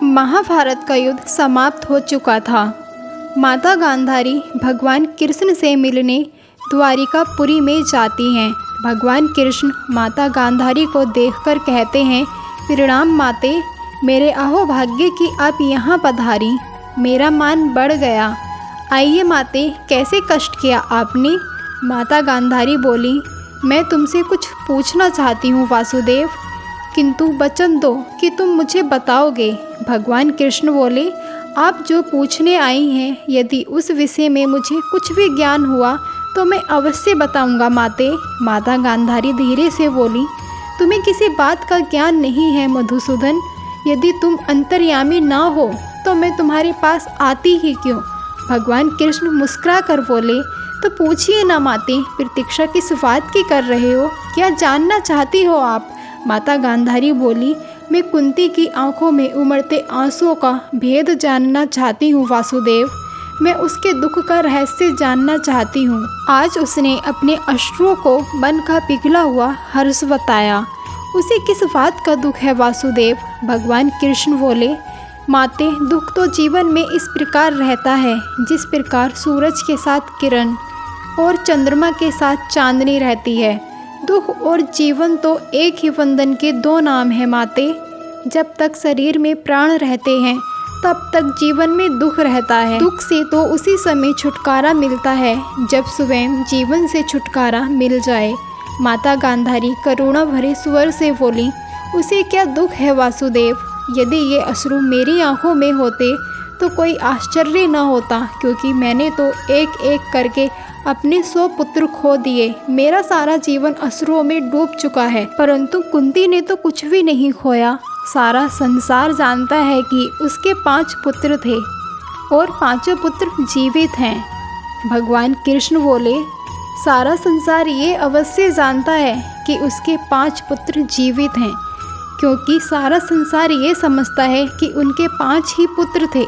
महाभारत का युद्ध समाप्त हो चुका था। माता गांधारी भगवान कृष्ण से मिलने द्वारिकापुरी में जाती हैं। भगवान कृष्ण माता गांधारी को देखकर कहते हैं, प्रणाम माते, मेरे अहोभाग्य की आप यहाँ पधारी, मेरा मान बढ़ गया। आइए माते, कैसे कष्ट किया आपने? माता गांधारी बोली, मैं तुमसे कुछ पूछना चाहती हूँ वासुदेव, किंतु वचन दो कि तुम मुझे बताओगे। भगवान कृष्ण बोले, आप जो पूछने आई हैं, यदि उस विषय में मुझे कुछ भी ज्ञान हुआ तो मैं अवश्य बताऊंगा माते। माता गांधारी धीरे से बोली, तुम्हें किसी बात का ज्ञान नहीं है मधुसूदन। यदि तुम अंतर्यामी ना हो तो मैं तुम्हारे पास आती ही क्यों? भगवान कृष्ण मुस्कुरा कर बोले, तो पूछिए ना माते, प्रतीक्षा किस बात की कर रहे हो? क्या जानना चाहती हो आप? माता गांधारी बोली, मैं कुंती की आंखों में उमड़ते आंसुओं का भेद जानना चाहती हूँ वासुदेव। मैं उसके दुख का रहस्य जानना चाहती हूँ। आज उसने अपने अश्रुओं को मन का पिघला हुआ हर्ष बताया। उसे किस बात का दुख है वासुदेव? भगवान कृष्ण बोले, माते, दुख तो जीवन में इस प्रकार रहता है जिस प्रकार सूरज के साथ किरण और चंद्रमा के साथ चांदनी रहती है। दुख और जीवन तो एक ही बंधन के दो नाम हैं माते। जब तक शरीर में प्राण रहते हैं तब तक जीवन में दुख रहता है। दुख से तो उसी समय छुटकारा मिलता है जब स्वयं जीवन से छुटकारा मिल जाए। माता गांधारी करुणा भरे स्वर से बोली, उसे क्या दुख है वासुदेव? यदि ये अश्रु मेरी आंखों में होते तो कोई आश्चर्य न होता, क्योंकि मैंने तो एक एक करके अपने 100 पुत्र खो दिए। मेरा सारा जीवन अश्रुओं में डूब चुका है। परंतु कुंती ने तो कुछ भी नहीं खोया। सारा संसार जानता है कि उसके 5 पुत्र थे और 5 पुत्र जीवित हैं। भगवान कृष्ण बोले, सारा संसार ये अवश्य जानता है कि उसके 5 पुत्र जीवित हैं, क्योंकि सारा संसार ये समझता है कि उनके 5 ही पुत्र थे।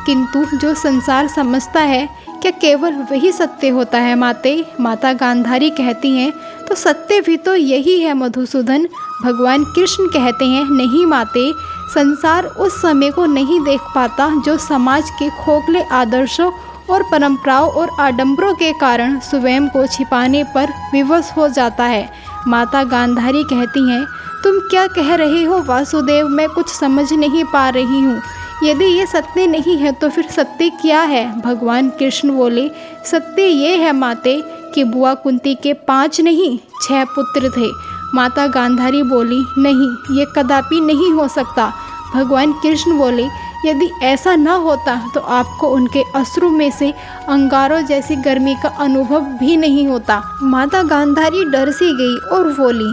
किंतु जो संसार समझता है, क्या केवल वही सत्य होता है माते? माता गांधारी कहती हैं, तो सत्य भी तो यही है मधुसूदन। भगवान कृष्ण कहते हैं, नहीं माते, संसार उस समय को नहीं देख पाता जो समाज के खोखले आदर्शों और परंपराओं और आडंबरों के कारण स्वयं को छिपाने पर विवश हो जाता है। माता गांधारी कहती हैं, तुम क्या कह रहे हो वासुदेव? मैं कुछ समझ नहीं पा रही हूँ। यदि ये सत्य नहीं है तो फिर सत्य क्या है? भगवान कृष्ण बोले, सत्य ये है माते कि बुआ कुंती के 5 नहीं 6 पुत्र थे। माता गांधारी बोली, नहीं, ये कदापि नहीं हो सकता। भगवान कृष्ण बोले, यदि ऐसा न होता तो आपको उनके अश्रु में से अंगारों जैसी गर्मी का अनुभव भी नहीं होता। माता गांधारी डर सी गई और बोली,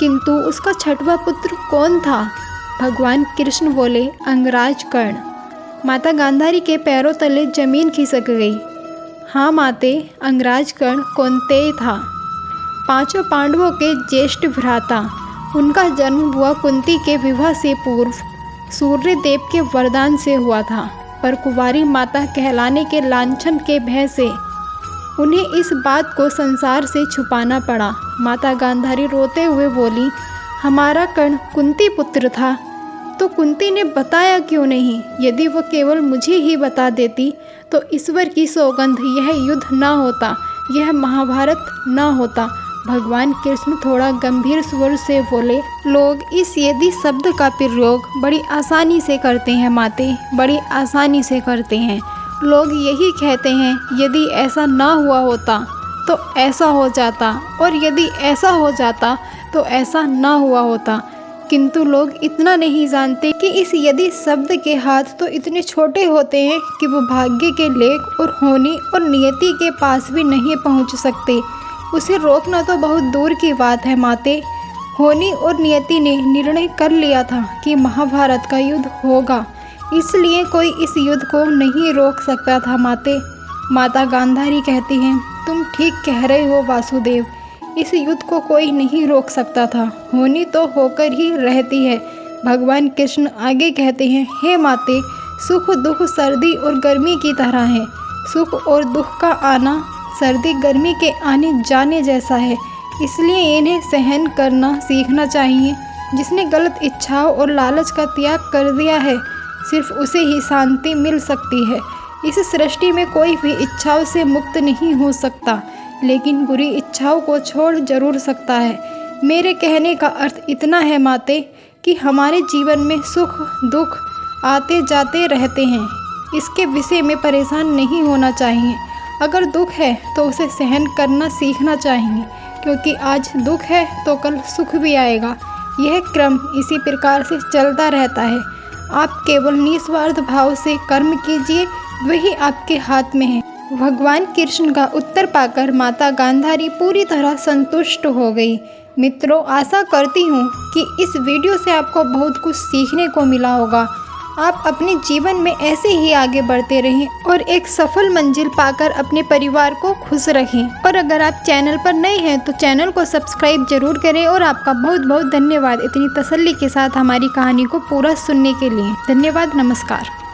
किंतु उसका 6वां पुत्र कौन था? भगवान कृष्ण बोले, अंगराज कर्ण। माता गांधारी के पैरों तले जमीन खिसक गई। हाँ माते, अंगराज कर्ण कौन्तेय था, 5 पांडवों के ज्येष्ठ भ्राता। उनका जन्म बुआ कुंती के विवाह से पूर्व सूर्य देव के वरदान से हुआ था, पर कुंवारी माता कहलाने के लांछन के भय से उन्हें इस बात को संसार से छुपाना पड़ा। माता गांधारी रोते हुए बोली, हमारा कर्ण कुंती पुत्र था तो कुंती ने बताया क्यों नहीं? यदि वो केवल मुझे ही बता देती तो ईश्वर की सौगंध यह युद्ध ना होता, यह महाभारत ना होता। भगवान कृष्ण थोड़ा गंभीर स्वर से बोले, लोग इस यदि शब्द का प्रयोग बड़ी आसानी से करते हैं माते, बड़ी आसानी से करते हैं। लोग यही कहते हैं, यदि ऐसा ना हुआ होता तो ऐसा हो जाता, और यदि ऐसा हो जाता तो ऐसा ना हुआ होता। किंतु लोग इतना नहीं जानते कि इस यदि शब्द के हाथ तो इतने छोटे होते हैं कि वो भाग्य के लेख और होनी और नियति के पास भी नहीं पहुंच सकते। उसे रोकना तो बहुत दूर की बात है माते। होनी और नियति ने निर्णय कर लिया था कि महाभारत का युद्ध होगा, इसलिए कोई इस युद्ध को नहीं रोक सकता था माते। माता गांधारी कहती हैं, तुम ठीक कह रहे हो वासुदेव, इस युद्ध को कोई नहीं रोक सकता था, होनी तो होकर ही रहती है। भगवान कृष्ण आगे कहते हैं, हे माते, सुख दुख सर्दी और गर्मी की तरह है। सुख और दुख का आना सर्दी गर्मी के आने जाने जैसा है, इसलिए इन्हें सहन करना सीखना चाहिए। जिसने गलत इच्छाओं और लालच का त्याग कर दिया है, सिर्फ उसे ही शांति मिल सकती है। इस सृष्टि में कोई भी इच्छाओं से मुक्त नहीं हो सकता, लेकिन बुरी इच्छाओं को छोड़ जरूर सकता है। मेरे कहने का अर्थ इतना है माते कि हमारे जीवन में सुख दुख आते जाते रहते हैं। इसके विषय में परेशान नहीं होना चाहिए। अगर दुख है तो उसे सहन करना सीखना चाहिए, क्योंकि आज दुख है तो कल सुख भी आएगा। यह क्रम इसी प्रकार से चलता रहता है। आप केवल निस्वार्थ भाव से कर्म कीजिए, वही आपके हाथ में है। भगवान कृष्ण का उत्तर पाकर माता गांधारी पूरी तरह संतुष्ट हो गई। मित्रों, आशा करती हूँ कि इस वीडियो से आपको बहुत कुछ सीखने को मिला होगा। आप अपने जीवन में ऐसे ही आगे बढ़ते रहें और एक सफल मंजिल पाकर अपने परिवार को खुश रखें। और अगर आप चैनल पर नए हैं तो चैनल को सब्सक्राइब जरूर करें। और आपका बहुत बहुत धन्यवाद इतनी तसल्ली के साथ हमारी कहानी को पूरा सुनने के लिए। धन्यवाद, नमस्कार।